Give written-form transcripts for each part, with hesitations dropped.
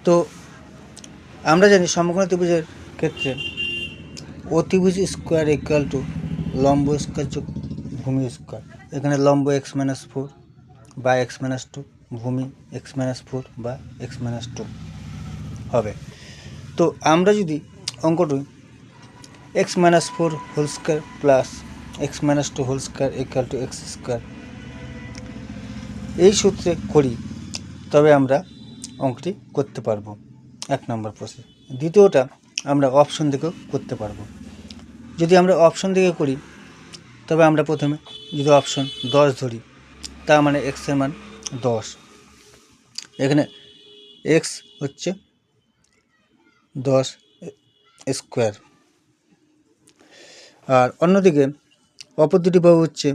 তো আমরা জানি সমকোণী ত্রিভুজের ক্ষেত্রে অতিভুজ স্কোয়ার ইকুয়াল টু লম্ব স্কোয়ার যোগ ভূমি স্কোয়ার। এখানে লম্ব x-4 বা x-2, ভূমি x-4 বা x-2 হবে। তো আমরা যদি অঙ্কটি x-4 whole square plus x-2 whole square equal to x square এই সূত্রে করি, তবে আমরা অঙ্কটি করতে পারবো 1 নম্বর প্রসেস। দ্বিতীয়টা আমরা অপশন থেকেও করতে পারবো। যদি আমরা অপশন থেকে করি, তবে আমরা প্রথমে যদি অপশন 10 ধরি, তার মানে এক্সের মান 10। এখানে এক্স হচ্ছে 10 স্কোয়ার। আর অন্যদিকে অপর দুটি বাহু হচ্ছে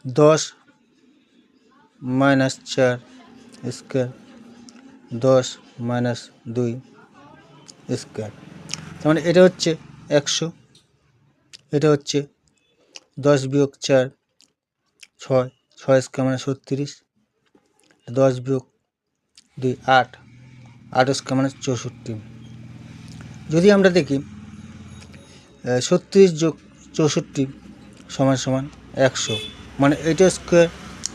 10 - 4 স্কোয়ার, 10 - 2 স্কোয়ার। তার মানে এটা হচ্ছে 100, এটা হচ্ছে 10 - 4 6, 6 স্কোয়ার মানে 36, 10 - 2 8, 8 স্কোয়ার মানে 64। যদি আমরা দেখি 36 যোগ 64 সমান সমান 100, মানে এটা স্কোয়ার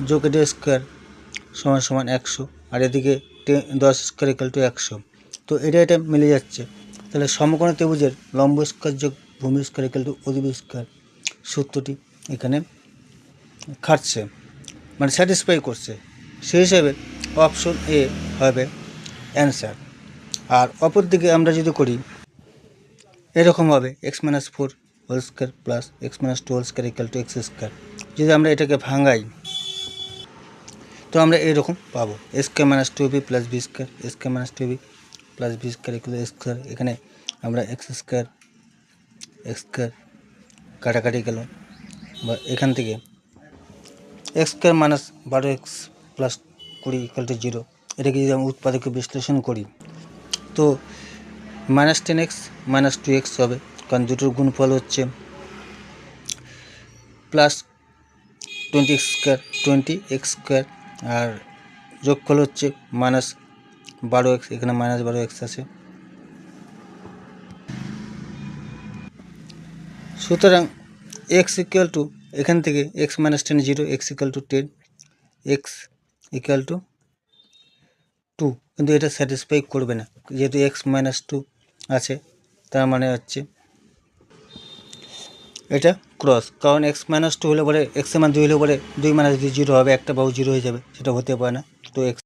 যোগ এটা স্কোয়ার সমান সমান 100, আর এদিকে 10 স্কোয়ার ইকুয়াল টু 100। তো এটা মিলে যাচ্ছে। তাহলে সমকোণী ত্রিভুজের লম্ব স্কোয়ার যোগ ভূমি স্কোয়ার ইকুয়াল টু অতিভুজ স্কোয়ার সূত্রটি এখানে খাটছে, মানে স্যাটিসফাই করছে। সেই হিসাবে অপশন এ হবে অ্যান্সার। আর অপর দিকে আমরা যদি করি, এরকম হবে x-4 whole square plus x-2 whole square equal to x square. যদি আমরা এটাকে ভাঙাই, তো আমরা এরকম পাবো a² - 2b plus b square, a² - 2b plus b square equal to x square. এখানে আমরা x স্কোয়ার কাটাকাটি গেল, বা এখান থেকে x² - 12x plus 20 equal to 0। এটাকে যদি আমরা উৎপাদকে বিশ্লেষণ করি, তো -10x - 2x হবে, কারণ দুটোর গুণফল হচ্ছে প্লাস 20x স্কোয়ার, আর যোগফল হচ্ছে -12x, এখানে -12x আছে। সুতরাং x ইকুয়াল টু, এখান থেকে x - 10 0, x equal to 10, x equal to 2। কিন্তু এটা স্যাটিসফাই করবে না, যেহেতু x - 2 আছে, তার মানে হচ্ছে এটা ক্রস। কারণ x - 2 হলে পরে x এর মান 2 হলে পরে 2 - 2 0 হবে, একটা বাহু 0 হয়ে যাবে, সেটা হতে পারে না। তো x